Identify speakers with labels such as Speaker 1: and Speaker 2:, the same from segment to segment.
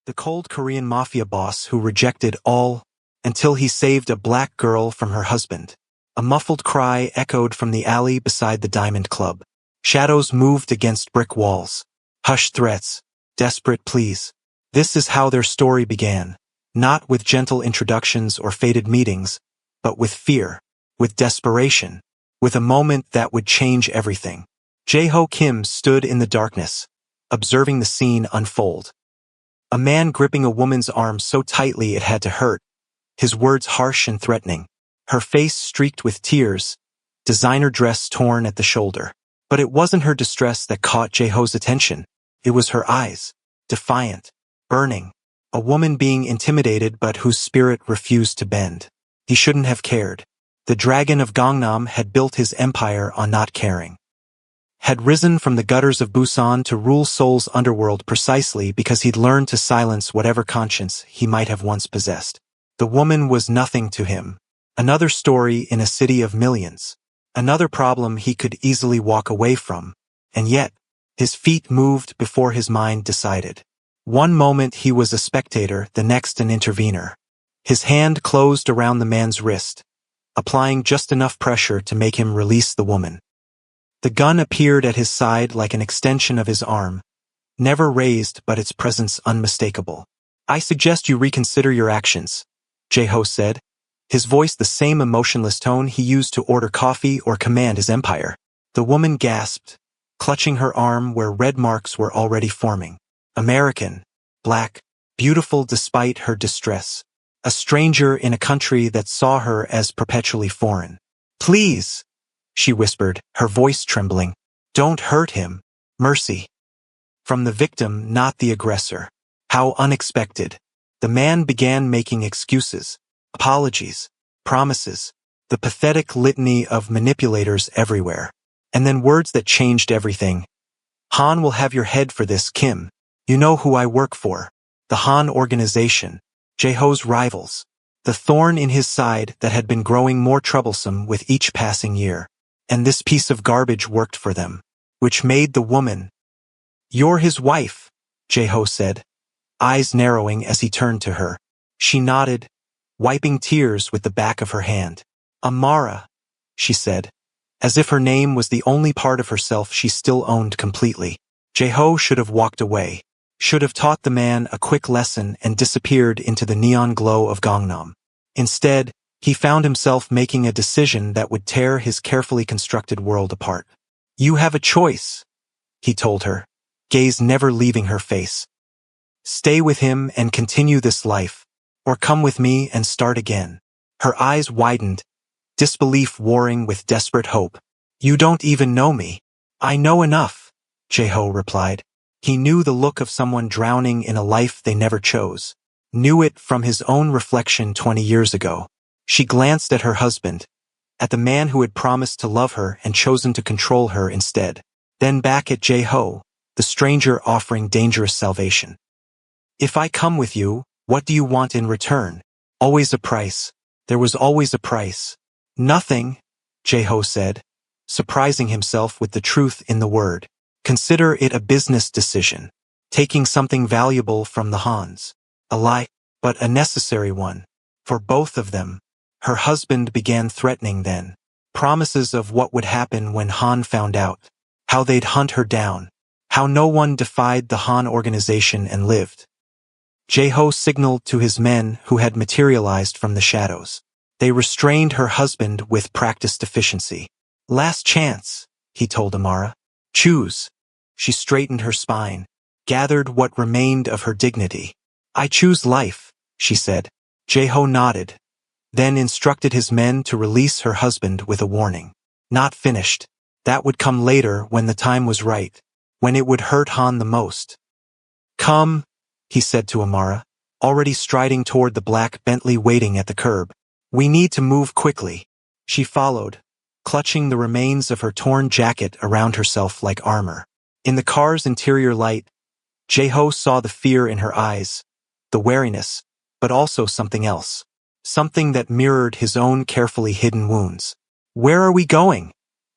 Speaker 1: the cold Korean Mafia boss who rejected all until he saved a black girl from her husband. A muffled cry echoed from the alley beside the Diamond Club. Shadows moved against brick walls. Hushed threats. Desperate pleas. This is how their story began. Not with gentle introductions or fated meetings, but with fear, with desperation, with a moment that would change everything. Jae-ho Kim stood in the darkness, observing the scene unfold. A man gripping a woman's arm so tightly it had to hurt, his words harsh and threatening. Her face streaked with tears, designer dress torn at the shoulder. But it wasn't her distress that caught Jae-ho's attention. It was her eyes, defiant, burning. A woman being intimidated but whose spirit refused to bend. He shouldn't have cared. The dragon of Gangnam had built his empire on not caring. Had risen from the gutters of Busan to rule Seoul's underworld precisely because he'd learned to silence whatever conscience he might have once possessed. The woman was nothing to him. Another story in a city of millions. Another problem he could easily walk away from. And yet, his feet moved before his mind decided. One moment he was a spectator, the next an intervener. His hand closed around the man's wrist, applying just enough pressure to make him release the woman. The gun appeared at his side like an extension of his arm, never raised but its presence unmistakable. "I suggest you reconsider your actions," Jae-ho said, his voice the same emotionless tone he used to order coffee or command his empire. The woman gasped, clutching her arm where red marks were already forming. American, black, beautiful despite her distress. A stranger in a country that saw her as perpetually foreign. "Please," she whispered, her voice trembling. "Don't hurt him. Mercy." From the victim, not the aggressor. How unexpected. The man began making excuses, apologies, promises, the pathetic litany of manipulators everywhere. And then words that changed everything. "Han will have your head for this, Kim. You know who I work for. The Han organization. Jae-ho's rivals. The thorn in his side that had been growing more troublesome with each passing year. And this piece of garbage worked for them. Which made the woman. "You're his wife," Jae-ho said, eyes narrowing as he turned to her. She nodded, wiping tears with the back of her hand. "Amara," she said, as if her name was the only part of herself she still owned completely. Jae-ho should have walked away. Should have taught the man a quick lesson and disappeared into the neon glow of Gangnam. Instead, he found himself making a decision that would tear his carefully constructed world apart. "You have a choice," he told her, gaze never leaving her face. "Stay with him and continue this life, or come with me and start again." Her eyes widened, disbelief warring with desperate hope. "You don't even know me." "I know enough," Jae-ho replied. He knew the look of someone drowning in a life they never chose. Knew it from his own reflection 20 years ago. She glanced at her husband, at the man who had promised to love her and chosen to control her instead. Then back at Jae-ho, the stranger offering dangerous salvation. "If I come with you, what do you want in return?" "Always a price. There was always a price." "Nothing," Jae-ho said, surprising himself with the truth in the word. "Consider it a business decision. Taking something valuable from the Hans. A lie, but a necessary one. For both of them." Her husband began threatening then. Promises of what would happen when Han found out. How they'd hunt her down. How no one defied the Han organization and lived. Jae-ho signaled to his men who had materialized from the shadows. They restrained her husband with practiced efficiency. "Last chance," he told Amara. "Choose." She straightened her spine, gathered what remained of her dignity. "I choose life," she said. Jae-ho nodded, then instructed his men to release her husband with a warning. Not finished. That would come later when the time was right, when it would hurt Han the most. "Come," he said to Amara, already striding toward the black Bentley waiting at the curb. "We need to move quickly." She followed, clutching the remains of her torn jacket around herself like armor. In the car's interior light, Jae-ho saw the fear in her eyes, the wariness, but also something else. Something that mirrored his own carefully hidden wounds. "Where are we going?"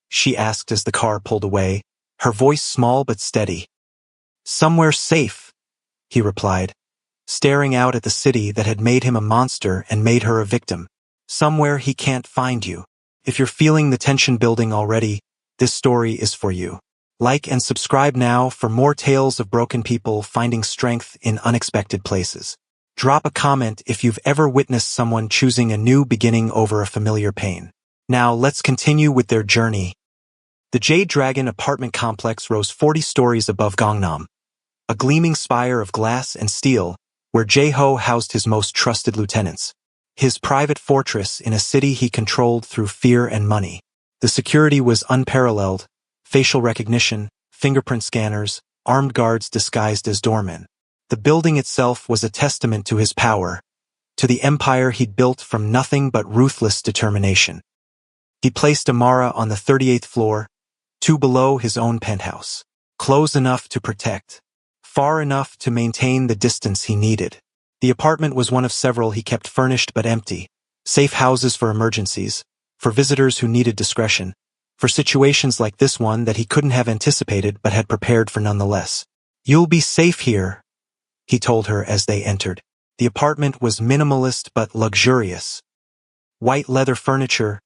Speaker 1: she asked as the car pulled away, her voice small but steady. "Somewhere safe," he replied. staring out at the city that had made him a monster and made her a victim. Somewhere he can't find you. If you're feeling the tension building already, this story is for you. Like and subscribe now for more tales of broken people finding strength in unexpected places. Drop a comment if you've ever witnessed someone choosing a new beginning over a familiar pain. Now let's continue with their journey. The Jade Dragon apartment complex rose 40 stories above Gangnam, a gleaming spire of glass and steel where Jae-ho housed his most trusted lieutenants. His private fortress in a city he controlled through fear and money. The security was unparalleled. Facial recognition, fingerprint scanners, armed guards disguised as doormen. The building itself was a testament to his power, to the empire he'd built from nothing but ruthless determination. He placed Amara on the 38th floor, 2 below his own penthouse. Close enough to protect, far enough to maintain the distance he needed. The apartment was one of several he kept furnished but empty, safe houses for emergencies, for visitors who needed discretion, for situations like this one that he couldn't have anticipated but had prepared for nonetheless. "You'll be safe here," he told her as they entered. The apartment was minimalist but luxurious. White leather furniture,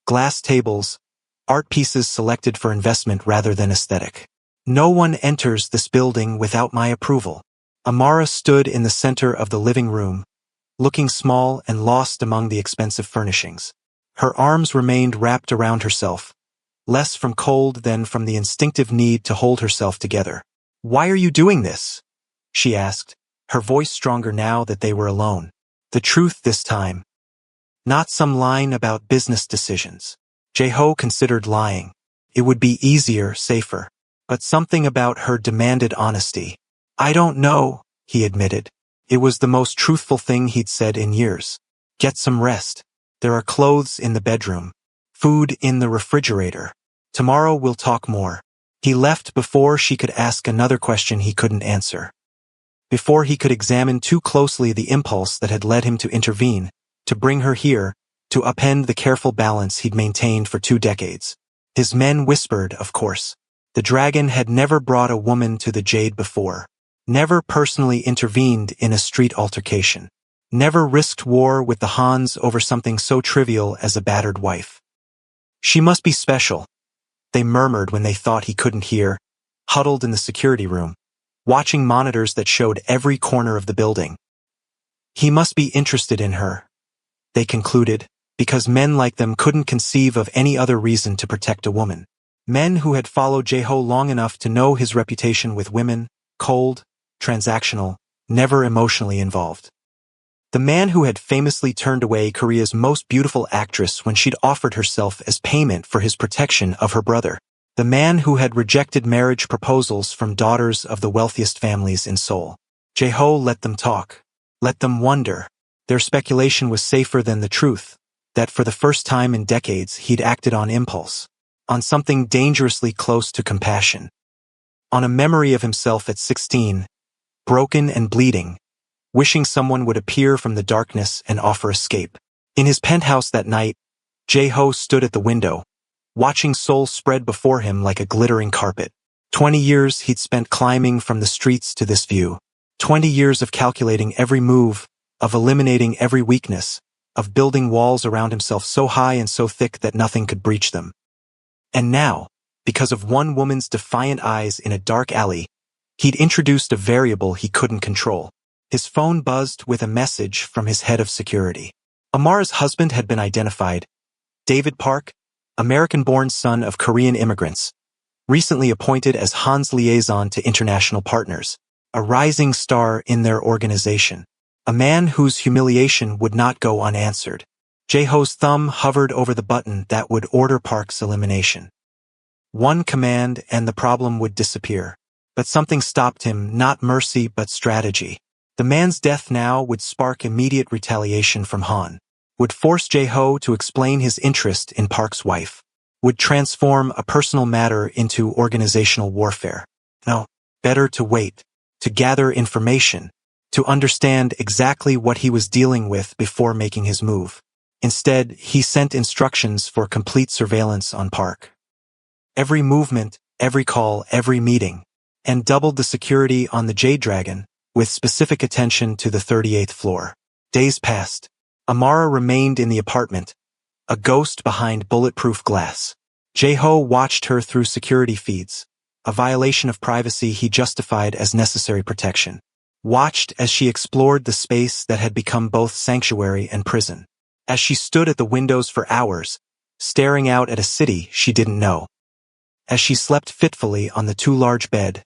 Speaker 1: glass tables, art pieces selected for investment rather than aesthetic. "No one enters this building without my approval." Amara stood in the center of the living room, looking small and lost among the expensive furnishings. Her arms remained wrapped around herself, less from cold than from the instinctive need to hold herself together. "Why are you doing this?" she asked, her voice stronger now that they were alone. The truth this time. Not some line about business decisions. Jae-ho considered lying. It would be easier, safer. But something about her demanded honesty. "I don't know," he admitted. It was the most truthful thing he'd said in years. "Get some rest. There are clothes in the bedroom. Food in the refrigerator. Tomorrow we'll talk more." He left before she could ask another question he couldn't answer. Before he could examine too closely the impulse that had led him to intervene, to bring her here, to upend the careful balance he'd maintained for 2 decades. His men whispered, of course. The dragon had never brought a woman to the Jade before. Never personally intervened in a street altercation. Never risked war with the Hans over something so trivial as a battered wife. "She must be special," they murmured when they thought he couldn't hear, huddled in the security room, watching monitors that showed every corner of the building. "He must be interested in her," they concluded, because men like them couldn't conceive of any other reason to protect a woman. Men who had followed Jae-ho long enough to know his reputation with women, cold, transactional, never emotionally involved. The man who had famously turned away Korea's most beautiful actress when she'd offered herself as payment for his protection of her brother. The man who had rejected marriage proposals from daughters of the wealthiest families in Seoul. Jae-ho let them talk. Let them wonder. Their speculation was safer than the truth, that for the first time in decades he'd acted on impulse. On something dangerously close to compassion. On a memory of himself at 16, broken and bleeding, wishing someone would appear from the darkness and offer escape. In his penthouse that night, Jae-ho stood at the window, watching Seoul spread before him like a glittering carpet. 20 years he'd spent climbing from the streets to this view. 20 years of calculating every move, of eliminating every weakness, of building walls around himself so high and so thick that nothing could breach them. And now, because of one woman's defiant eyes in a dark alley, he'd introduced a variable he couldn't control. His phone buzzed with a message from his head of security. Amara's husband had been identified. David Park, American-born son of Korean immigrants, recently appointed as Han's liaison to international partners, a rising star in their organization. A man whose humiliation would not go unanswered. Jae-ho's thumb hovered over the button that would order Park's elimination. One command and the problem would disappear. But something stopped him, not mercy but strategy. The man's death now would spark immediate retaliation from Han. Would force Jae-ho to explain his interest in Park's wife. Would transform a personal matter into organizational warfare. No, better to wait, to gather information, to understand exactly what he was dealing with before making his move. Instead, he sent instructions for complete surveillance on Park. Every movement, every call, every meeting, and doubled the security on the Jade Dragon, with specific attention to the 38th floor. Days passed. Amara remained in the apartment, a ghost behind bulletproof glass. Jae-ho watched her through security feeds, a violation of privacy he justified as necessary protection. Watched as she explored the space that had become both sanctuary and prison. As she stood at the windows for hours, staring out at a city she didn't know. As she slept fitfully on the too large bed,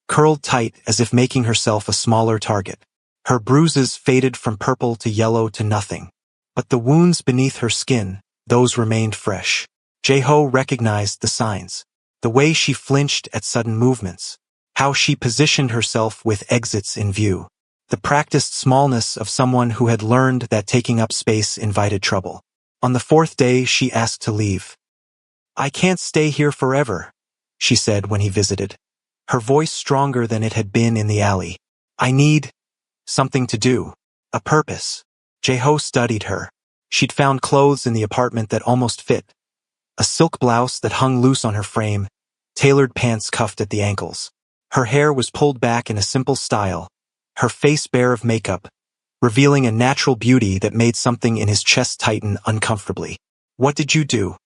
Speaker 1: curled tight as if making herself a smaller target. Her bruises faded from purple to yellow to nothing. But the wounds beneath her skin, those remained fresh. Jae-ho recognized the signs. The way she flinched at sudden movements. How she positioned herself with exits in view. The practiced smallness of someone who had learned that taking up space invited trouble. On the 4th day, she asked to leave. "I can't stay here forever," she said when he visited, her voice stronger than it had been in the alley. "I need something to do, a purpose." Jae-ho studied her. She'd found clothes in the apartment that almost fit. A silk blouse that hung loose on her frame, tailored pants cuffed at the ankles. Her hair was pulled back in a simple style, her face bare of makeup, revealing a natural beauty that made something in his chest tighten uncomfortably. "What did you do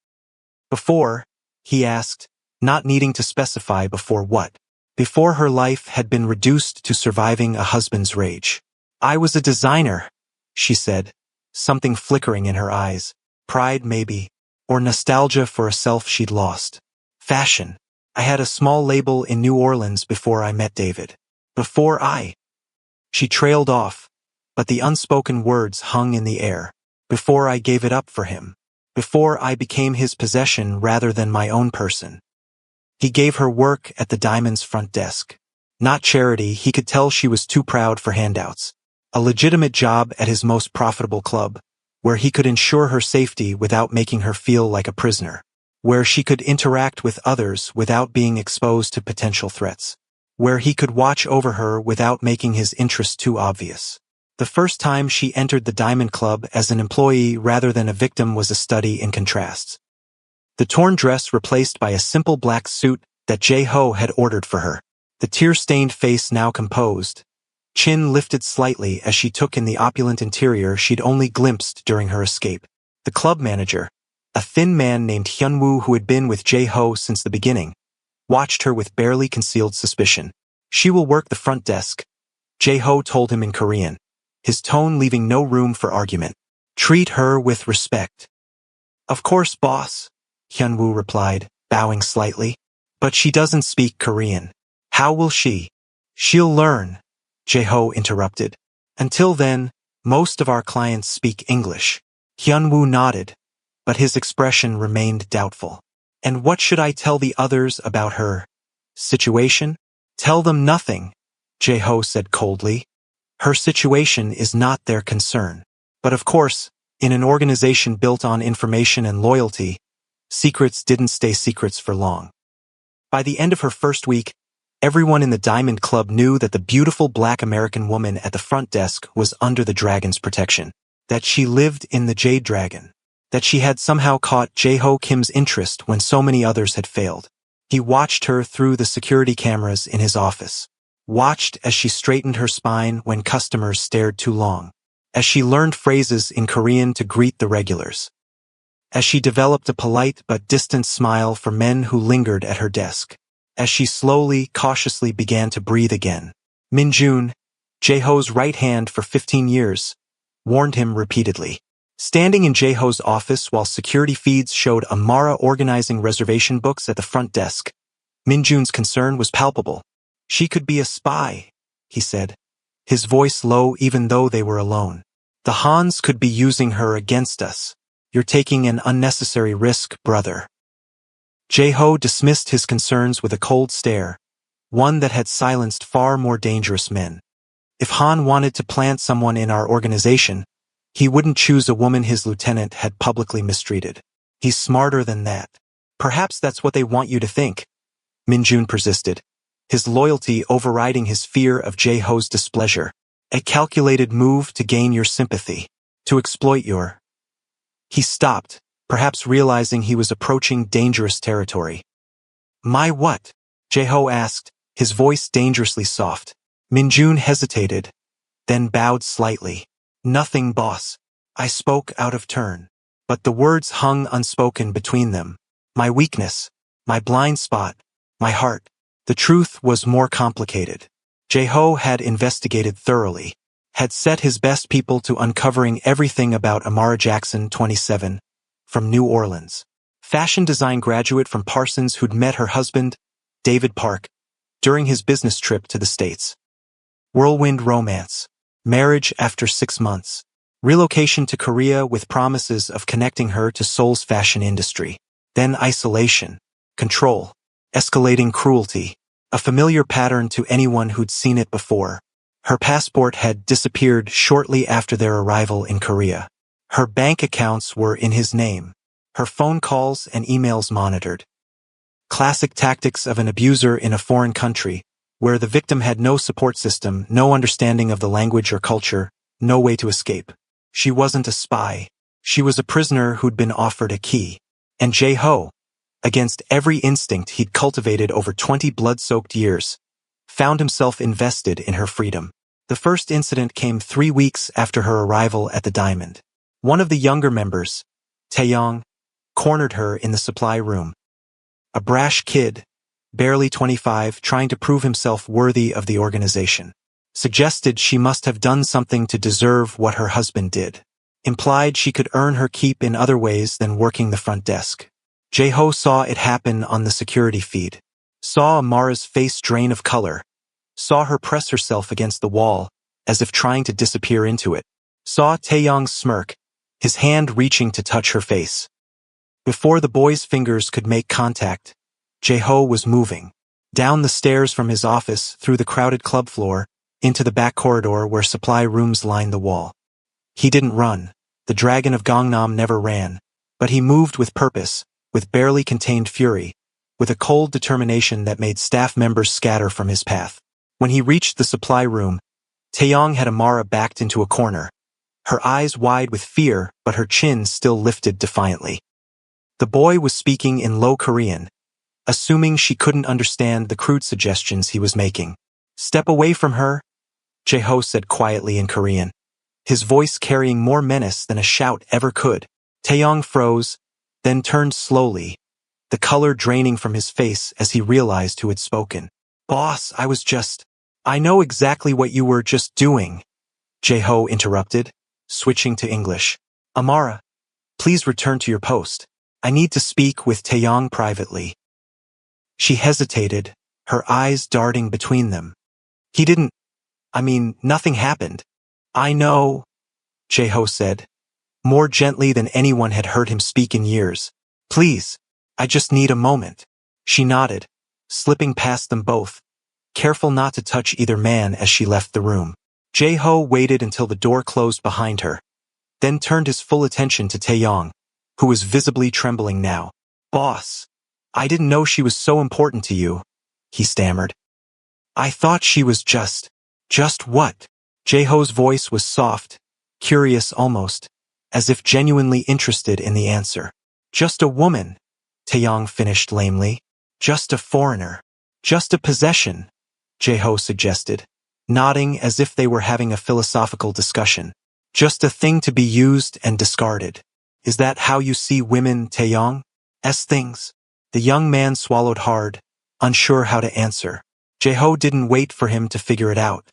Speaker 1: before?" he asked, not needing to specify before what. Before her life had been reduced to surviving a husband's rage. "I was a designer," she said, something flickering in her eyes. Pride maybe, or nostalgia for a self she'd lost. "Fashion. I had a small label in New Orleans before I met David. Before I..." She trailed off, but the unspoken words hung in the air. "Before I gave it up for him. Before I became his possession rather than my own person." He gave her work at the Diamond's front desk. Not charity, he could tell she was too proud for handouts. A legitimate job at his most profitable club, where he could ensure her safety without making her feel like a prisoner. Where she could interact with others without being exposed to potential threats. Where he could watch over her without making his interest too obvious. The first time she entered the Diamond Club as an employee rather than a victim was a study in contrasts. The torn dress replaced by a simple black suit that Jae-ho had ordered for her. The tear-stained face now composed, chin lifted slightly as she took in the opulent interior she'd only glimpsed during her escape. The club manager, a thin man named Hyunwoo who had been with Jae-ho since the beginning, watched her with barely concealed suspicion. "She will work the front desk," Jae-ho told him in Korean, his tone leaving no room for argument. "Treat her with respect." "Of course, boss," Hyunwoo replied, bowing slightly. "But she doesn't speak Korean." "How will she?" "She'll learn," Jae-ho interrupted. "Until then, most of our clients speak English." Hyunwoo nodded, but his expression remained doubtful. "And what should I tell the others about her situation?" "Tell them nothing," Jae-ho said coldly. "Her situation is not their concern." But of course, in an organization built on information and loyalty, secrets didn't stay secrets for long. By the end of her first week, everyone in the Diamond Club knew that the beautiful black American woman at the front desk was under the Dragon's protection. That she lived in the Jade Dragon. That she had somehow caught Jae-ho Kim's interest when so many others had failed. He watched her through the security cameras in his office. Watched as she straightened her spine when customers stared too long. As she learned phrases in Korean to greet the regulars. As she developed a polite but distant smile for men who lingered at her desk. As she slowly, cautiously began to breathe again. Min-jun, Jae-ho's right hand for 15 years, warned him repeatedly. Standing in Jae-ho's office while security feeds showed Amara organizing reservation books at the front desk, Min-jun's concern was palpable. "She could be a spy," he said, his voice low even though they were alone. "The Hans could be using her against us. You're taking an unnecessary risk, brother." Jae-ho dismissed his concerns with a cold stare, one that had silenced far more dangerous men. If Han wanted to plant someone in our organization, he wouldn't choose a woman his lieutenant had publicly mistreated. He's smarter than that. "Perhaps that's what they want you to think," Min-jun persisted, his loyalty overriding his fear of Jae-ho's displeasure. "A calculated move to gain your sympathy. To exploit your..." He stopped, perhaps realizing he was approaching dangerous territory. "My what?" Jae-ho asked, his voice dangerously soft. Minjun hesitated, then bowed slightly. Nothing, boss. I spoke out of turn. But the words hung unspoken between them. My weakness, my blind spot, my heart. The truth was more complicated. Jae-ho had investigated thoroughly, had set his best people to uncovering everything about Amara Jackson, 27, from New Orleans. Fashion design graduate from Parsons who'd met her husband, David Park, during his business trip to the States. Whirlwind romance. Marriage after 6 months. Relocation to Korea with promises of connecting her to Seoul's fashion industry. Then isolation. Control. Escalating cruelty. A familiar pattern to anyone who'd seen it before. Her passport had disappeared shortly after their arrival in Korea. Her bank accounts were in his name. Her phone calls and emails monitored. Classic tactics of an abuser in a foreign country, where the victim had no support system, no understanding of the language or culture, no way to escape. She wasn't a spy. She was a prisoner who'd been offered a key. And Jae-ho, against every instinct he'd cultivated over 20 blood-soaked years, found himself invested in her freedom. The first incident came 3 weeks after her arrival at the Diamond. One of the younger members, Taeyong, cornered her in the supply room. A brash kid, barely 25, trying to prove himself worthy of the organization. Suggested she must have done something to deserve what her husband did. Implied she could earn her keep in other ways than working the front desk. Jae-ho saw it happen on the security feed. Saw Amara's face drain of color. Saw her press herself against the wall, as if trying to disappear into it. Saw Taeyong's smirk, his hand reaching to touch her face. Before the boy's fingers could make contact, Jae-ho was moving. Down the stairs from his office, through the crowded club floor, into the back corridor where supply rooms lined the wall. He didn't run. The dragon of Gangnam never ran. But he moved with purpose, with barely contained fury, with a cold determination that made staff members scatter from his path. When he reached the supply room, Taeyong had Amara backed into a corner, her eyes wide with fear but her chin still lifted defiantly. The boy was speaking in low Korean, assuming she couldn't understand the crude suggestions he was making. "Step away from her," Jae-ho said quietly in Korean, his voice carrying more menace than a shout ever could. Taeyong froze, then turned slowly, the color draining from his face as he realized who had spoken. "Boss, I know exactly what you were just doing," Jae-ho interrupted, switching to English. "Amara, please return to your post. I need to speak with Taeyong privately." She hesitated, her eyes darting between them. Nothing happened. "I know," Jae-ho said, more gently than anyone had heard him speak in years. "Please, I just need a moment." She nodded, slipping past them both, careful not to touch either man as she left the room. Jae-ho waited until the door closed behind her, then turned his full attention to Taeyong, who was visibly trembling now. "Boss, I didn't know she was so important to you," he stammered. "I thought she was just what?" Jae-ho's voice was soft, curious almost, as if genuinely interested in the answer. "Just a woman," Taeyong finished lamely. "Just a foreigner. Just a possession," Jae-ho suggested, nodding as if they were having a philosophical discussion. "Just a thing to be used and discarded. Is that how you see women, Taeyong? As things?" The young man swallowed hard, unsure how to answer. Jae-ho didn't wait for him to figure it out.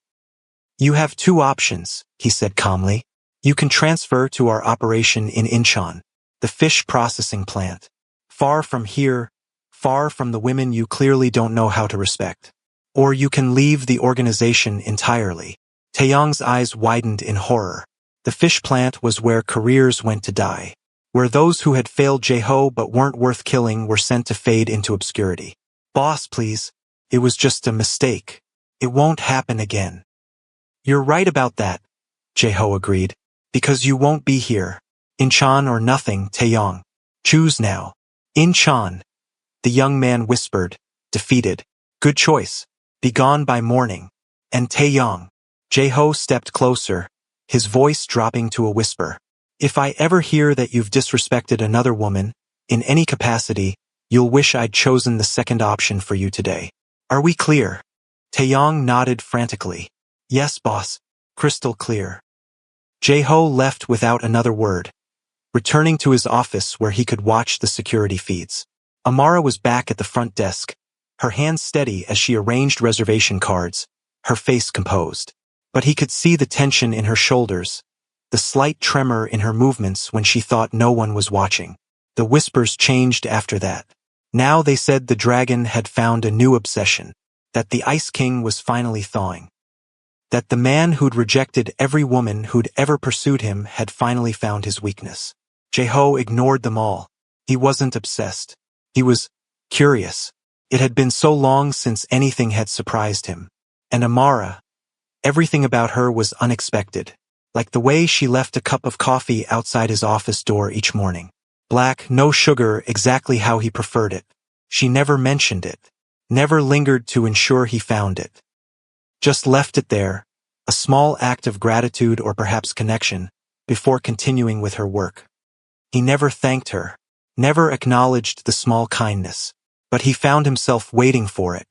Speaker 1: "You have 2 options," he said calmly. "You can transfer to our operation in Incheon, the fish processing plant. Far from here, far from the women you clearly don't know how to respect. Or you can leave the organization entirely." Taeyong's eyes widened in horror. The fish plant was where careers went to die, where those who had failed Jae-ho but weren't worth killing were sent to fade into obscurity. "Boss, please. It was just a mistake. It won't happen again." "You're right about that," Jae-ho agreed. "Because you won't be here. Incheon or nothing, Taeyong. Choose now." "Incheon," the young man whispered, defeated. "Good choice. Be gone by morning." "And Taeyong." Jae-ho stepped closer, his voice dropping to a whisper. "If I ever hear that you've disrespected another woman, in any capacity, you'll wish I'd chosen the second option for you today. Are we clear?" Taeyong nodded frantically. Yes, boss. Crystal clear. Jae-ho left without another word, returning to his office where he could watch the security feeds. Amara was back at the front desk, her hands steady as she arranged reservation cards, her face composed. But he could see the tension in her shoulders, the slight tremor in her movements when she thought no one was watching. The whispers changed after that. Now they said the dragon had found a new obsession, that the Ice King was finally thawing. That the man who'd rejected every woman who'd ever pursued him had finally found his weakness. Jae-ho ignored them all. He wasn't obsessed. He was curious. It had been so long since anything had surprised him. And Amara, everything about her was unexpected, like the way she left a cup of coffee outside his office door each morning. Black, no sugar, exactly how he preferred it. She never mentioned it, never lingered to ensure he found it. Just left it there, a small act of gratitude or perhaps connection, before continuing with her work. He never thanked her, never acknowledged the small kindness, but he found himself waiting for it,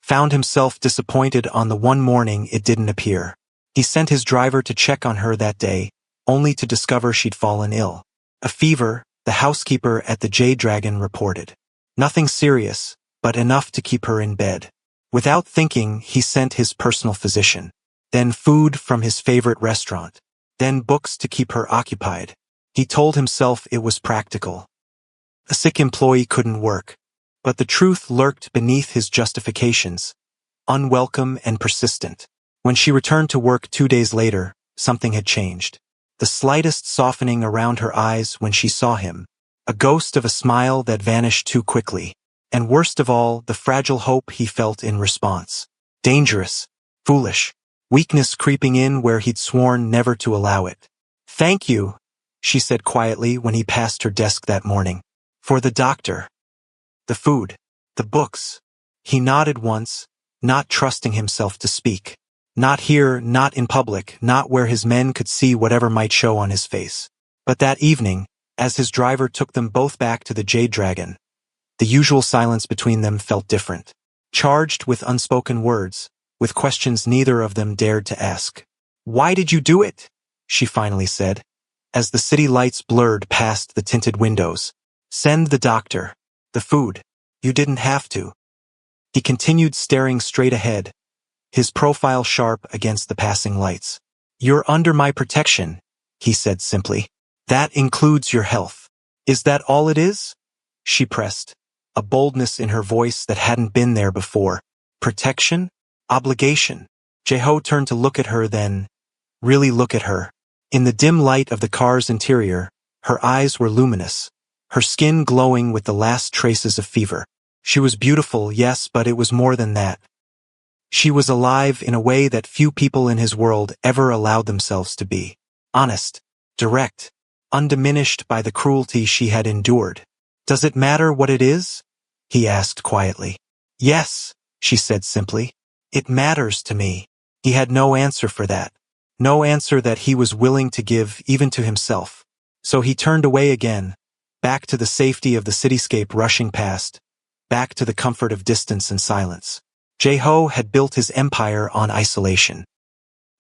Speaker 1: found himself disappointed on the one morning it didn't appear. He sent his driver to check on her that day, only to discover she'd fallen ill. A fever, the housekeeper at the Jade Dragon reported. Nothing serious, but enough to keep her in bed. Without thinking, he sent his personal physician. Then food from his favorite restaurant. Then books to keep her occupied. He told himself it was practical. A sick employee couldn't work. But the truth lurked beneath his justifications, unwelcome and persistent. When she returned to work 2 days later, something had changed. The slightest softening around her eyes when she saw him. A ghost of a smile that vanished too quickly. And worst of all, the fragile hope he felt in response. Dangerous. Foolish. Weakness creeping in where he'd sworn never to allow it. "Thank you," she said quietly when he passed her desk that morning. "For the doctor. The food. The books." He nodded once, not trusting himself to speak. Not here, not in public, not where his men could see whatever might show on his face. But that evening, as his driver took them both back to the Jade Dragon, the usual silence between them felt different. Charged with unspoken words, with questions neither of them dared to ask. "Why did you do it?" she finally said, as the city lights blurred past the tinted windows. "Send the doctor. The food. You didn't have to." He continued staring straight ahead, his profile sharp against the passing lights. "You're under my protection," he said simply. "That includes your health." "Is that all it is?" she pressed, a boldness in her voice that hadn't been there before. Protection? Obligation? Jae-ho turned to look at her then, really look at her. In the dim light of the car's interior, her eyes were luminous, her skin glowing with the last traces of fever. She was beautiful, yes, but it was more than that. She was alive in a way that few people in his world ever allowed themselves to be. Honest, direct, undiminished by the cruelty she had endured. "Does it matter what it is?" he asked quietly. "Yes," she said simply. "It matters to me." He had no answer for that. No answer that he was willing to give even to himself. So he turned away again, back to the safety of the cityscape rushing past, back to the comfort of distance and silence. Jae-ho had built his empire on isolation.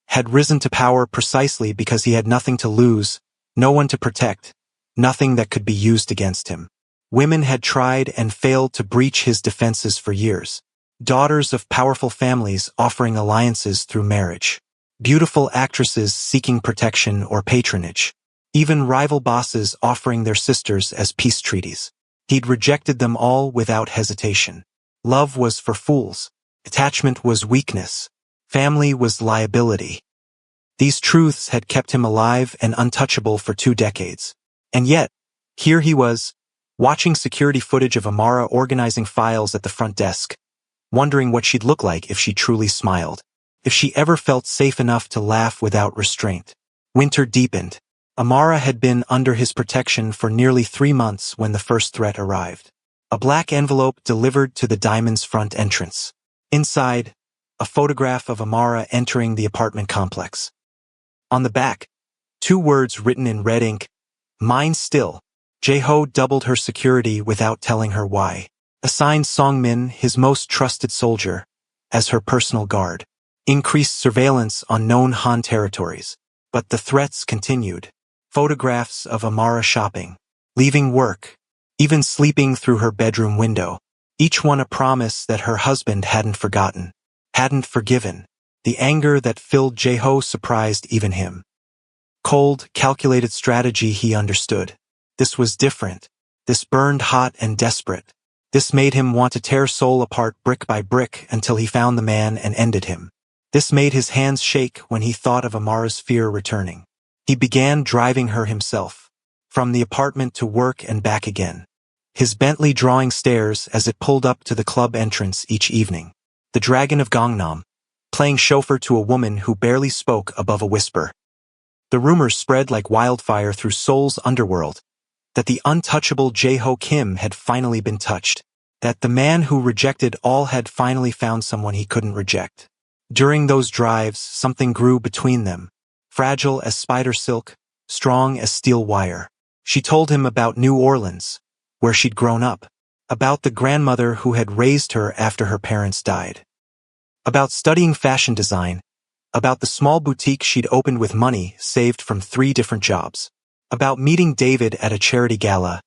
Speaker 1: Had risen to power precisely because he had nothing to lose, no one to protect, nothing that could be used against him. Women had tried and failed to breach his defenses for years. Daughters of powerful families offering alliances through marriage. Beautiful actresses seeking protection or patronage. Even rival bosses offering their sisters as peace treaties. He'd rejected them all without hesitation. Love was for fools. Attachment was weakness. Family was liability. These truths had kept him alive and untouchable for 2 decades. And yet, here he was, watching security footage of Amara organizing files at the front desk, wondering what she'd look like if she truly smiled, if she ever felt safe enough to laugh without restraint. Winter deepened. Amara had been under his protection for nearly 3 months when the first threat arrived. A black envelope delivered to the Diamond's front entrance. Inside, a photograph of Amara entering the apartment complex. On the back, 2 words written in red ink, "Mine still." Jae-ho doubled her security without telling her why. Assigned Songmin, his most trusted soldier, as her personal guard. increased surveillance on known Han territories. But the threats continued. Photographs of Amara shopping, leaving work, even sleeping through her bedroom window. Each one a promise that her husband hadn't forgotten, hadn't forgiven. The anger that filled Jae-ho surprised even him. Cold, calculated strategy he understood. This was different. This burned hot and desperate. This made him want to tear Seoul apart brick by brick until he found the man and ended him. This made his hands shake when he thought of Amara's fear returning. He began driving her himself, from the apartment to work and back again. His Bentley drawing stairs as it pulled up to the club entrance each evening. The Dragon of Gangnam, playing chauffeur to a woman who barely spoke above a whisper. The rumors spread like wildfire through Seoul's underworld, that the untouchable Jae-ho Kim had finally been touched, that the man who rejected all had finally found someone he couldn't reject. During those drives, something grew between them, fragile as spider silk, strong as steel wire. She told him about New Orleans, where she'd grown up, about the grandmother who had raised her after her parents died, about studying fashion design, about the small boutique she'd opened with money saved from 3 different jobs, about meeting David at a charity gala,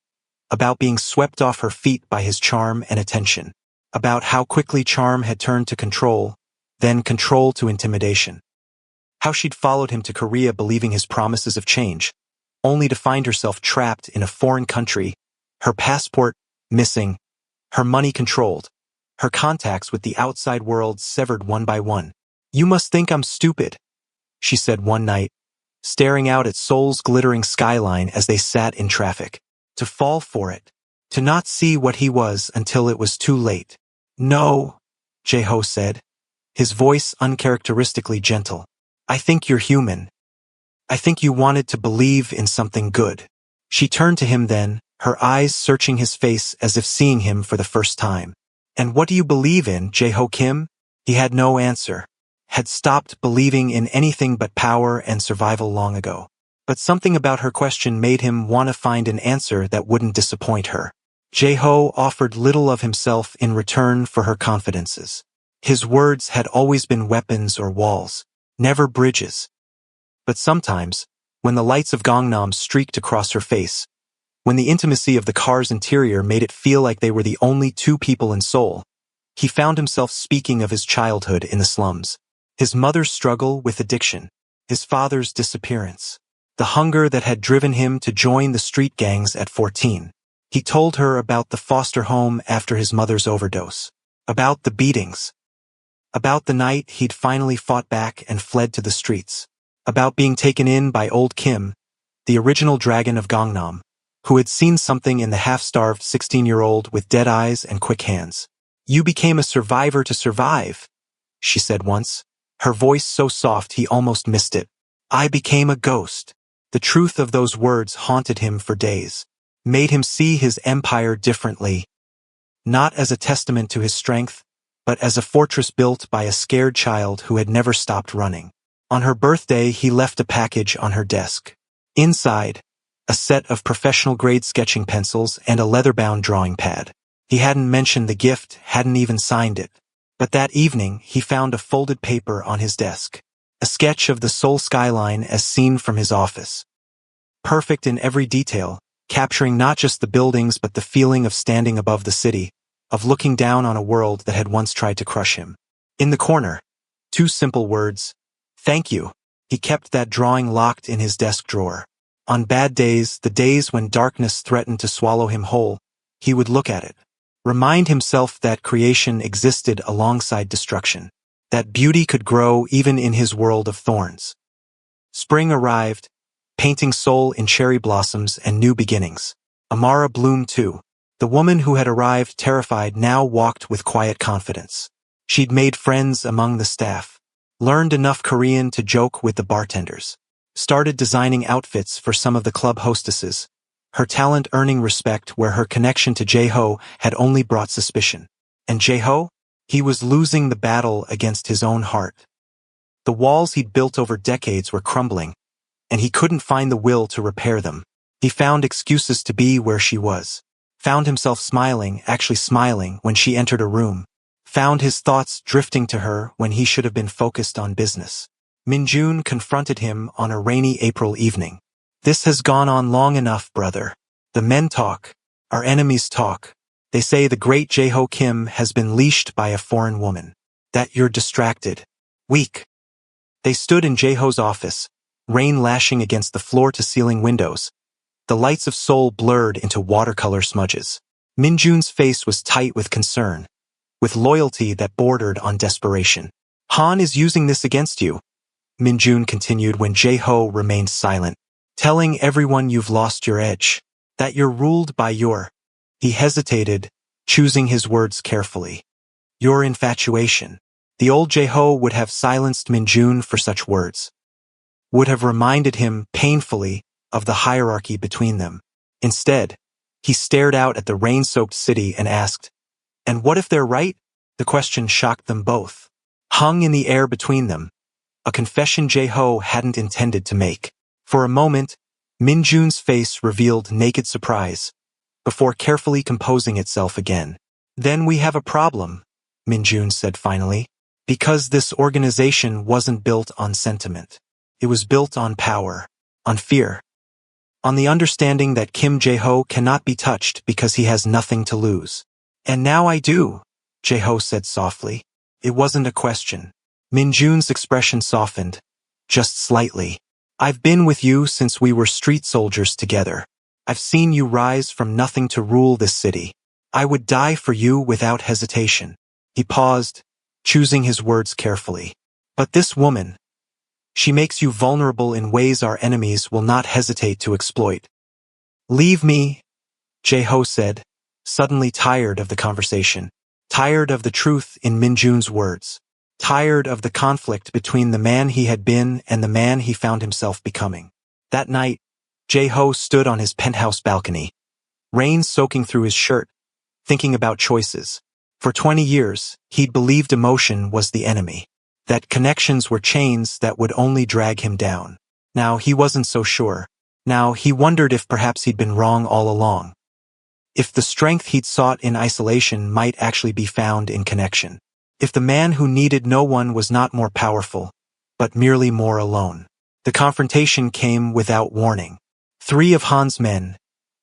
Speaker 1: about being swept off her feet by his charm and attention, about how quickly charm had turned to control, then control to intimidation. How she'd followed him to Korea believing his promises of change, only to find herself trapped in a foreign country, her passport missing, her money controlled, her contacts with the outside world severed one by one. "You must think I'm stupid," she said one night, staring out at Seoul's glittering skyline as they sat in traffic. To fall for it, to not see what he was until it was too late. "No," Jae-ho said, his voice uncharacteristically gentle. "I think you're human. I think you wanted to believe in something good." She turned to him then, her eyes searching his face as if seeing him for the first time. "And what do you believe in, Jae-ho Kim?" He had no answer. Had stopped believing in anything but power and survival long ago. But something about her question made him want to find an answer that wouldn't disappoint her. Jae-ho offered little of himself in return for her confidences. His words had always been weapons or walls, never bridges. But sometimes, when the lights of Gangnam streaked across her face, when the intimacy of the car's interior made it feel like they were the only 2 people in Seoul, he found himself speaking of his childhood in the slums. His mother's struggle with addiction, his father's disappearance, the hunger that had driven him to join the street gangs at 14. He told her about the foster home after his mother's overdose, about the beatings, about the night he'd finally fought back and fled to the streets, about being taken in by old Kim, the original dragon of Gangnam, who had seen something in the half-starved 16-year-old with dead eyes and quick hands. "You became a survivor to survive," she said once, her voice so soft he almost missed it. "I became a ghost." The truth of those words haunted him for days, made him see his empire differently, not as a testament to his strength, but as a fortress built by a scared child who had never stopped running. On her birthday, he left a package on her desk. Inside, a set of professional-grade sketching pencils and a leather-bound drawing pad. He hadn't mentioned the gift, hadn't even signed it. But that evening, he found a folded paper on his desk. A sketch of the Seoul skyline as seen from his office. Perfect in every detail, capturing not just the buildings but the feeling of standing above the city, of looking down on a world that had once tried to crush him. In the corner, 2 simple words, "Thank you." He kept that drawing locked in his desk drawer. On bad days, the days when darkness threatened to swallow him whole, he would look at it. Remind himself that creation existed alongside destruction, that beauty could grow even in his world of thorns. Spring arrived, painting Seoul in cherry blossoms and new beginnings. Amara bloomed too. The woman who had arrived terrified now walked with quiet confidence. She'd made friends among the staff, learned enough Korean to joke with the bartenders, started designing outfits for some of the club hostesses, her talent earning respect where her connection to Jae-ho had only brought suspicion. And Jae-ho? He was losing the battle against his own heart. The walls he'd built over decades were crumbling, and he couldn't find the will to repair them. He found excuses to be where she was, found himself smiling, actually smiling, when she entered a room, found his thoughts drifting to her when he should have been focused on business. Minjun confronted him on a rainy April evening. This has gone on long enough, brother. The men talk. Our enemies talk. They say the great Jae-ho Kim has been leashed by a foreign woman. That you're distracted. Weak. They stood in Jae-ho's office, rain lashing against the floor-to-ceiling windows. The lights of Seoul blurred into watercolor smudges. Minjun's face was tight with concern, with loyalty that bordered on desperation. Han is using this against you, Minjun continued when Jae-ho remained silent, telling everyone you've lost your edge, that you're ruled by your... He hesitated, choosing his words carefully. Your infatuation. The old Jae-ho would have silenced Minjun for such words. Would have reminded him painfully of the hierarchy between them. Instead, he stared out at the rain-soaked city and asked, "And what if they're right?" The question shocked them both. Hung in the air between them, a confession Jae-ho hadn't intended to make. For a moment, Minjun's face revealed naked surprise, before carefully composing itself again. Then we have a problem, Minjun said finally, because this organization wasn't built on sentiment. It was built on power, on fear, on the understanding that Kim Jae-ho cannot be touched because he has nothing to lose. And now I do, Jae-ho said softly. It wasn't a question. Minjun's expression softened, just slightly. I've been with you since we were street soldiers together. I've seen you rise from nothing to rule this city. I would die for you without hesitation. He paused, choosing his words carefully. But this woman, she makes you vulnerable in ways our enemies will not hesitate to exploit. Leave me, Jae-ho said, suddenly tired of the conversation, tired of the truth in Minjun's words, tired of the conflict between the man he had been and the man he found himself becoming. That night, Jae-ho stood on his penthouse balcony, rain soaking through his shirt, thinking about choices. For 20 years, he'd believed emotion was the enemy, that connections were chains that would only drag him down. Now he wasn't so sure. Now he wondered if perhaps he'd been wrong all along. If the strength he'd sought in isolation might actually be found in connection. If the man who needed no one was not more powerful, but merely more alone. The confrontation came without warning. 3 of Han's men,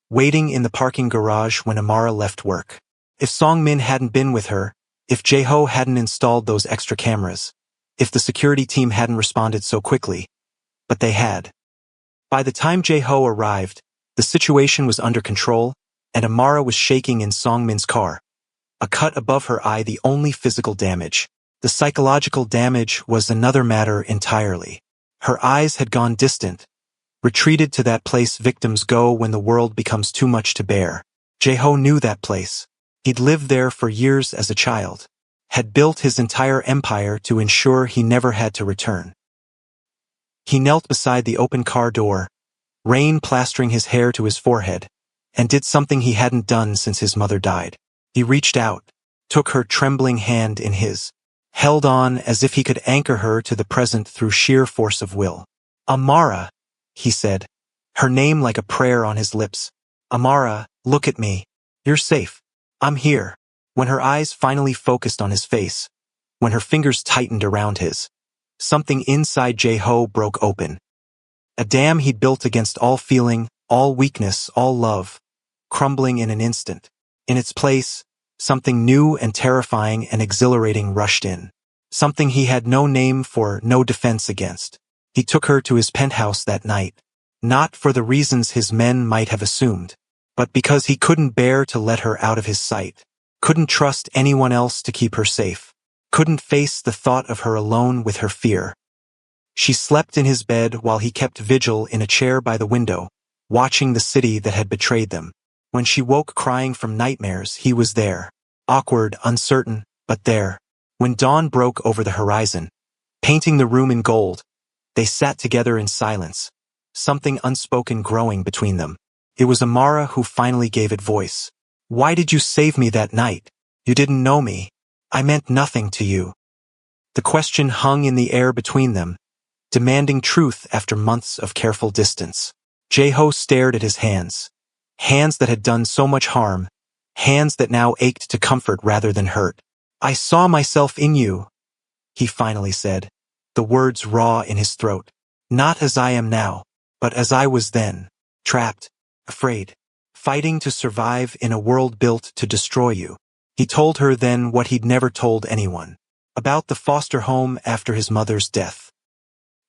Speaker 1: waiting in the parking garage when Amara left work. If Song-min hadn't been with her, if Jae-ho hadn't installed those extra cameras, if the security team hadn't responded so quickly. But they had. By the time Jae-ho arrived, the situation was under control, and Amara was shaking in Song-min's car. A cut above her eye, the only physical damage. The psychological damage was another matter entirely. Her eyes had gone distant, retreated to that place victims go when the world becomes too much to bear. Jae-ho knew that place. He'd lived there for years as a child, had built his entire empire to ensure he never had to return. He knelt beside the open car door, rain plastering his hair to his forehead, and did something he hadn't done since his mother died. He reached out, took her trembling hand in his, held on as if he could anchor her to the present through sheer force of will. Amara, he said, her name like a prayer on his lips. Amara, look at me. You're safe. I'm here. When her eyes finally focused on his face, when her fingers tightened around his, something inside Jae-ho broke open. A dam he'd built against all feeling, all weakness, all love, crumbling in an instant. In its place, something new and terrifying and exhilarating rushed in. Something he had no name for, no defense against. He took her to his penthouse that night, not for the reasons his men might have assumed, but because he couldn't bear to let her out of his sight, couldn't trust anyone else to keep her safe, couldn't face the thought of her alone with her fear. She slept in his bed while he kept vigil in a chair by the window, watching the city that had betrayed them. When she woke crying from nightmares, he was there. Awkward, uncertain, but there. When dawn broke over the horizon, painting the room in gold, they sat together in silence, something unspoken growing between them. It was Amara who finally gave it voice. Why did you save me that night? You didn't know me. I meant nothing to you. The question hung in the air between them, demanding truth after months of careful distance. Jae-ho stared at his hands. Hands that had done so much harm, hands that now ached to comfort rather than hurt. I saw myself in you, he finally said, the words raw in his throat. Not as I am now, but as I was then, trapped, afraid, fighting to survive in a world built to destroy you. He told her then what he'd never told anyone, about the foster home after his mother's death.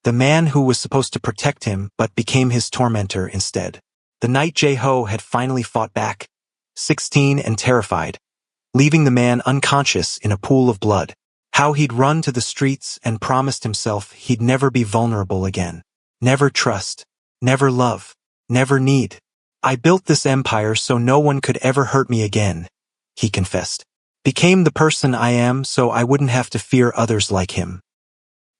Speaker 1: The man who was supposed to protect him but became his tormentor instead. The night Jae-ho had finally fought back, 16 and terrified, leaving the man unconscious in a pool of blood. How he'd run to the streets and promised himself he'd never be vulnerable again. Never trust, never love, never need. I built this empire so no one could ever hurt me again, he confessed. Became the person I am so I wouldn't have to fear others like him.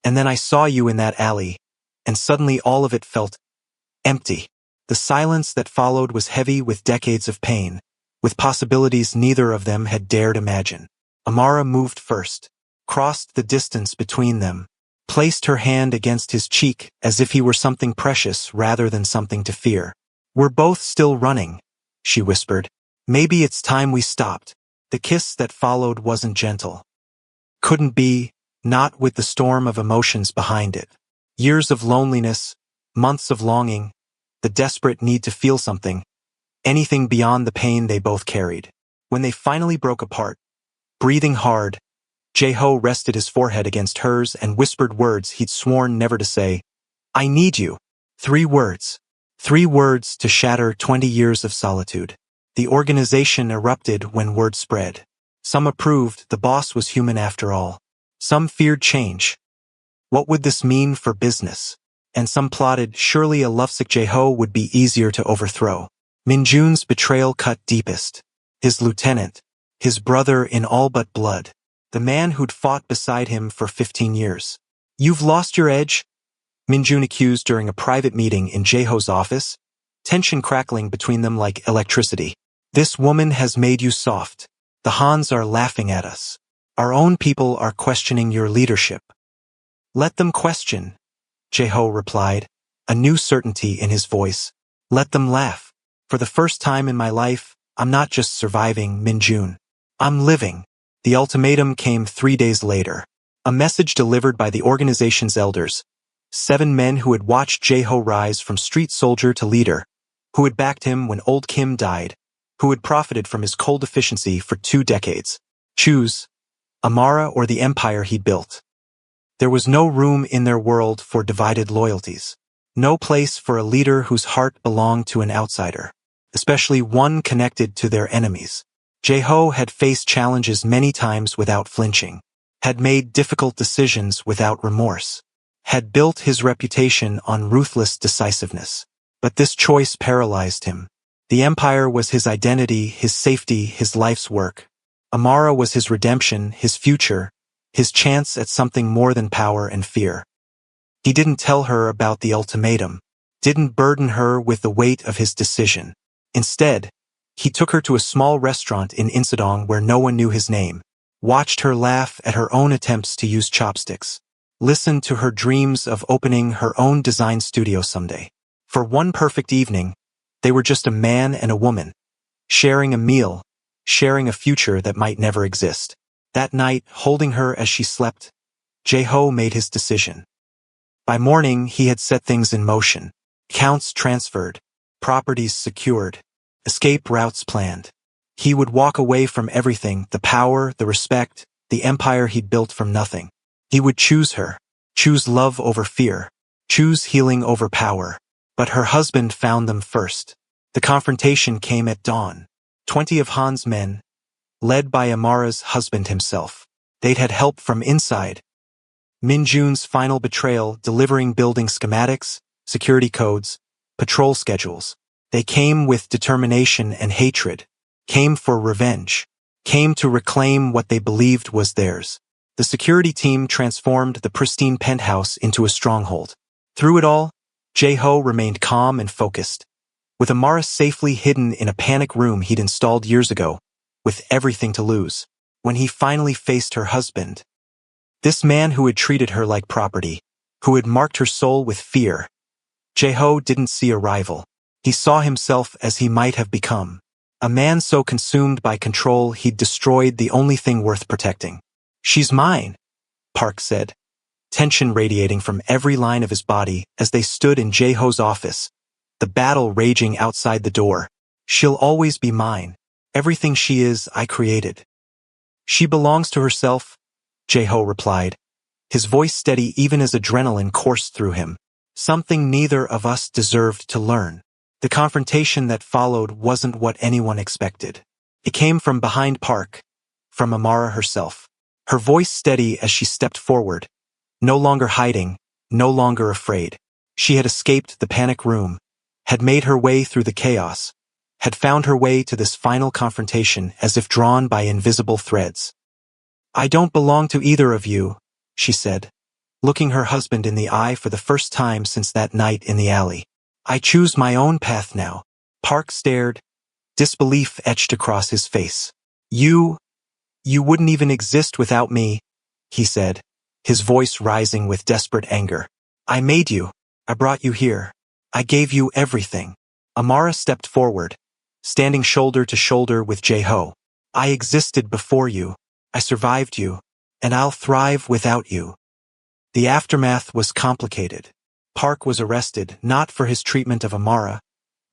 Speaker 1: And then I saw you in that alley, and suddenly all of it felt empty. The silence that followed was heavy with decades of pain, with possibilities neither of them had dared imagine. Amara moved first, crossed the distance between them, placed her hand against his cheek as if he were something precious rather than something to fear. We're both still running, she whispered. Maybe it's time we stopped. The kiss that followed wasn't gentle. Couldn't be, not with the storm of emotions behind it. Years of loneliness, months of longing, the desperate need to feel something, anything beyond the pain they both carried. When they finally broke apart, breathing hard, Jae-ho rested his forehead against hers and whispered words he'd sworn never to say. I need you. 3 words. 3 words to shatter 20 years of solitude. The organization erupted when word spread. Some approved the boss was human after all. Some feared change. What would this mean for business? And some plotted surely a lovesick Jae-ho would be easier to overthrow. Min-jun's betrayal cut deepest. His lieutenant, his brother in all but blood. The man who'd fought beside him for 15 years. You've lost your edge? Min-jun accused during a private meeting in Jae-ho's office, tension crackling between them like electricity. This woman has made you soft. The Hans are laughing at us. Our own people are questioning your leadership. Let them question, Jae-ho replied, a new certainty in his voice. Let them laugh. For the first time in my life, I'm not just surviving, Min-jun. I'm living. The ultimatum came 3 days later. A message delivered by the organization's elders. 7 men who had watched Jae-ho rise from street soldier to leader, who had backed him when old Kim died, who had profited from his cold efficiency for 2 decades. Choose, Amara or the empire he built. There was no room in their world for divided loyalties. No place for a leader whose heart belonged to an outsider, especially one connected to their enemies. Jae-ho had faced challenges many times without flinching, had made difficult decisions without remorse, had built his reputation on ruthless decisiveness. But this choice paralyzed him. The empire was his identity, his safety, his life's work. Amara was his redemption, his future, his chance at something more than power and fear. He didn't tell her about the ultimatum, didn't burden her with the weight of his decision. Instead, he took her to a small restaurant in Insadong where no one knew his name, watched her laugh at her own attempts to use chopsticks, listened to her dreams of opening her own design studio someday. For one perfect evening, they were just a man and a woman, sharing a meal, sharing a future that might never exist. That night, holding her as she slept, Jae-ho made his decision. By morning, he had set things in motion. Accounts transferred, properties secured, escape routes planned. He would walk away from everything, the power, the respect, the empire he'd built from nothing. He would choose her, choose love over fear, choose healing over power. But her husband found them first. The confrontation came at dawn. 20 of Han's men, led by Amara's husband himself. They'd had help from inside. Min-jun's final betrayal, delivering building schematics, security codes, patrol schedules. They came with determination and hatred, came for revenge, came to reclaim what they believed was theirs. The security team transformed the pristine penthouse into a stronghold. Through it all, Jae-ho remained calm and focused, with Amara safely hidden in a panic room he'd installed years ago, with everything to lose. When he finally faced her husband, this man who had treated her like property, who had marked her soul with fear, Jae-ho didn't see a rival. He saw himself as he might have become, A man so consumed by control he'd destroyed the only thing worth protecting. "She's mine," Park said, tension radiating from every line of his body as they stood in Jae-ho's office, the battle raging outside the door. "She'll always be mine. Everything she is, I created." "She belongs to herself," Jae-ho replied, his voice steady even as adrenaline coursed through him. Something neither of us deserved to learn. The confrontation that followed wasn't what anyone expected. It came from behind Park, from Amara herself. Her voice steady as she stepped forward, no longer hiding, no longer afraid. She had escaped the panic room, had made her way through the chaos, had found her way to this final confrontation as if drawn by invisible threads. "I don't belong to either of you," she said, looking her husband in the eye for the first time since that night in the alley. "I choose my own path now." Park stared, disbelief etched across his face. You wouldn't even exist without me," he said, his voice rising with desperate anger. "I made you. I brought you here. I gave you everything." Amara stepped forward, standing shoulder to shoulder with Jae-ho. "I existed before you. I survived you, and I'll thrive without you." The aftermath was complicated. Park was arrested not for his treatment of Amara,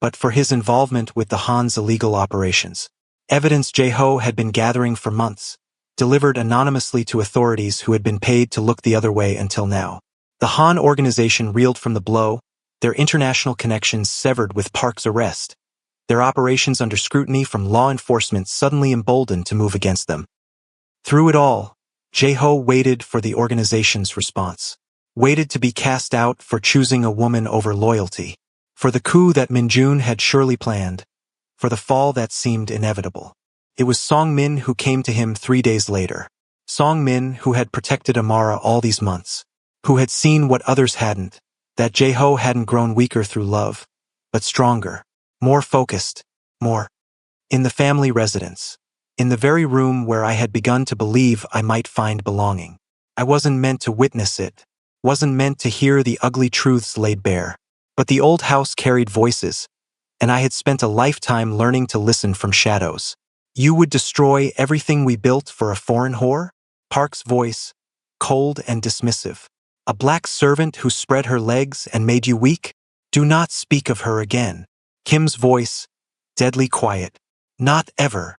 Speaker 1: but for his involvement with the Han's illegal operations. Evidence Jae-ho had been gathering for months, delivered anonymously to authorities who had been paid to look the other way until now. The Han organization reeled from the blow, their international connections severed with Park's arrest, their operations under scrutiny from law enforcement suddenly emboldened to move against them. Through it all, Jae-ho waited for the organization's response, waited to be cast out for choosing a woman over loyalty, for the coup that Min-jun had surely planned, for the fall that seemed inevitable. It was Song-min who came to him 3 days later. Song-min who had protected Amara all these months, who had seen what others hadn't, that Jae-ho hadn't grown weaker through love, but stronger, more focused, more. In the family residence, in the very room where I had begun to believe I might find belonging. I wasn't meant to witness it, wasn't meant to hear the ugly truths laid bare. But the old house carried voices, and I had spent a lifetime learning to listen from shadows. "You would destroy everything we built for a foreign whore?" Park's voice, cold and dismissive. "A black servant who spread her legs and made you weak? Do not speak of her again." Kim's voice, deadly quiet. "Not ever.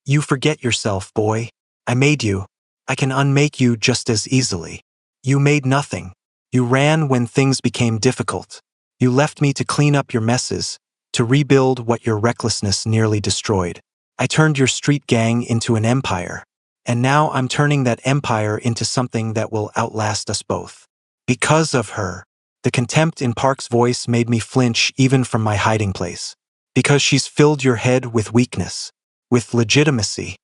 Speaker 1: You forget yourself, boy. I made you. I can unmake you just as easily. You made nothing. You ran when things became difficult. You left me to clean up your messes, to rebuild what your recklessness nearly destroyed. I turned your street gang into an empire, and now I'm turning that empire into something that will outlast us both. Because of her." The contempt in Park's voice made me flinch even from my hiding place. "Because she's filled your head with weakness, with legitimacy,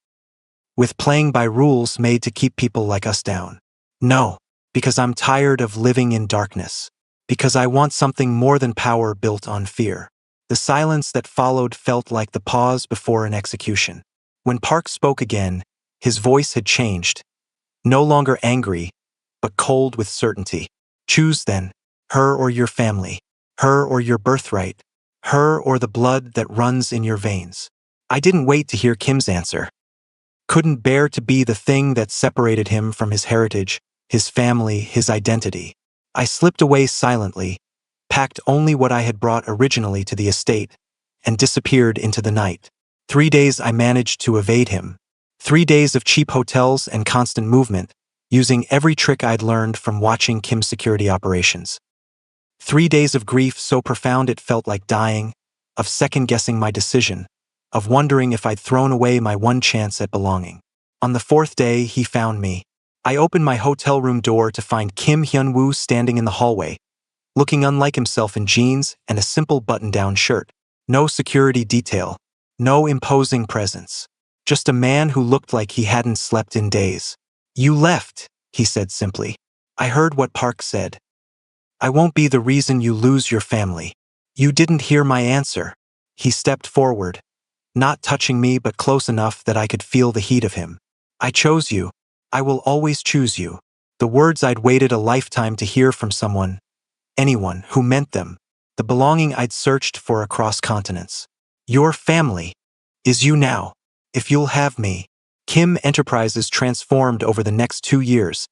Speaker 1: with playing by rules made to keep people like us down." "No, because I'm tired of living in darkness. Because I want something more than power built on fear." The silence that followed felt like the pause before an execution. When Park spoke again, his voice had changed, no longer angry, but cold with certainty. "Choose then, her or your family, her or your birthright, her or the blood that runs in your veins." I didn't wait to hear Kim's answer. Couldn't bear to be the thing that separated him from his heritage, his family, his identity. I slipped away silently, packed only what I had brought originally to the estate, and disappeared into the night. 3 days I managed to evade him. 3 days of cheap hotels and constant movement, using every trick I'd learned from watching Kim's security operations. 3 days of grief so profound it felt like dying, of second-guessing my decision, of wondering if I'd thrown away my one chance at belonging. On the 4th day, he found me. I opened my hotel room door to find Kim Hyun-woo standing in the hallway, looking unlike himself in jeans and a simple button-down shirt. No security detail, no imposing presence. Just a man who looked like he hadn't slept in days. "You left," he said simply. I heard what Park said. "I won't be the reason you lose your family." "You didn't hear my answer." He stepped forward, not touching me but close enough that I could feel the heat of him. "I chose you. I will always choose you." The words I'd waited a lifetime to hear from someone, anyone who meant them, the belonging I'd searched for across continents. "Your family." is you now. If you'll have me. Kim Enterprises transformed over the next 2 years,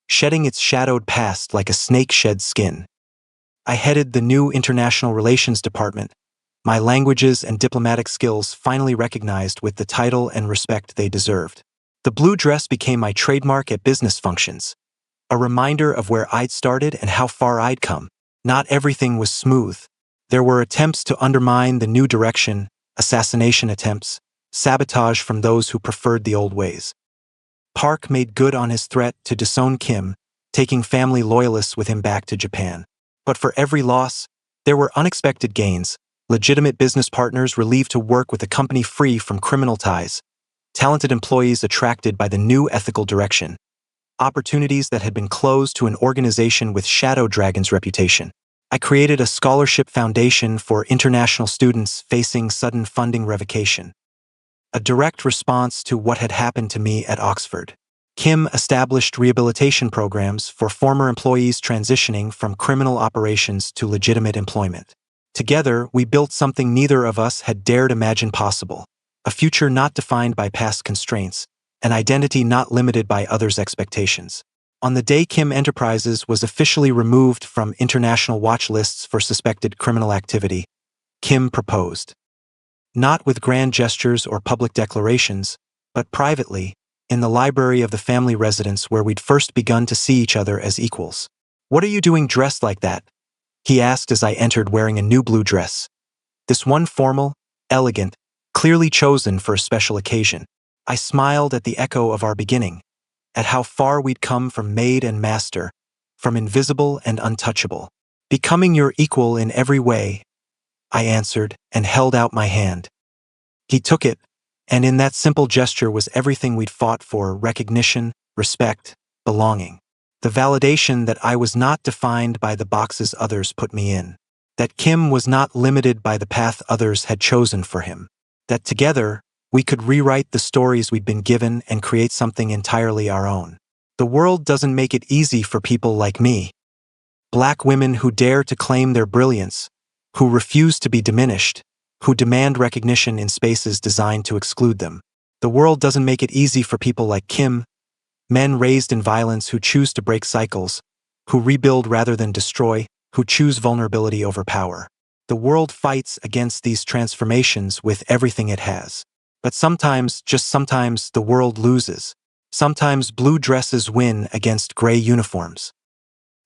Speaker 1: shedding its shadowed past like a snake sheds skin. I headed the new International Relations Department, my languages and diplomatic skills finally recognized with the title and respect they deserved. The blue dress became my trademark at business functions, a reminder of where I'd started and how far I'd come. Not everything was smooth. There were attempts to undermine the new direction, assassination attempts, sabotage from those who preferred the old ways. Park made good on his threat to disown Kim, taking family loyalists with him back to Japan. But for every loss, there were unexpected gains, legitimate business partners relieved to work with a company free from criminal ties, talented employees attracted by the new ethical direction, opportunities that had been closed to an organization with Shadow Dragon's reputation. I created a scholarship foundation for international students facing sudden funding revocation, a direct response to what had happened to me at Oxford. Kim established rehabilitation programs for former employees transitioning from criminal operations to legitimate employment. Together, we built something neither of us had dared imagine possible, a future not defined by past constraints, an identity not limited by others' expectations. On the day Kim Enterprises was officially removed from international watch lists for suspected criminal activity, Kim proposed. Not with grand gestures or public declarations, but privately, in the library of the family residence where we'd first begun to see each other as equals. "What are you doing dressed like that?" he asked as I entered wearing a new blue dress. This one formal, elegant, clearly chosen for a special occasion. I smiled at the echo of our beginning, at how far we'd come from maid and master, from invisible and untouchable. "Becoming your equal in every way," I answered and held out my hand. He took it, and in that simple gesture was everything we'd fought for: recognition, respect, belonging. The validation that I was not defined by the boxes others put me in. That Kim was not limited by the path others had chosen for him. That together, we could rewrite the stories we'd been given and create something entirely our own. The world doesn't make it easy for people like me. Black women who dare to claim their brilliance, who refuse to be diminished, who demand recognition in spaces designed to exclude them. The world doesn't make it easy for people like Kim, men raised in violence who choose to break cycles, who rebuild rather than destroy, who choose vulnerability over power. The world fights against these transformations with everything it has. But sometimes, just sometimes, the world loses. Sometimes blue dresses win against gray uniforms.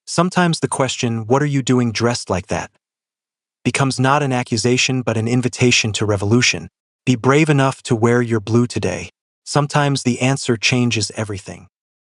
Speaker 1: Sometimes the question, "What are you doing dressed like that?" becomes not an accusation but an invitation to revolution. Be brave enough to wear your blue today. Sometimes the answer changes everything.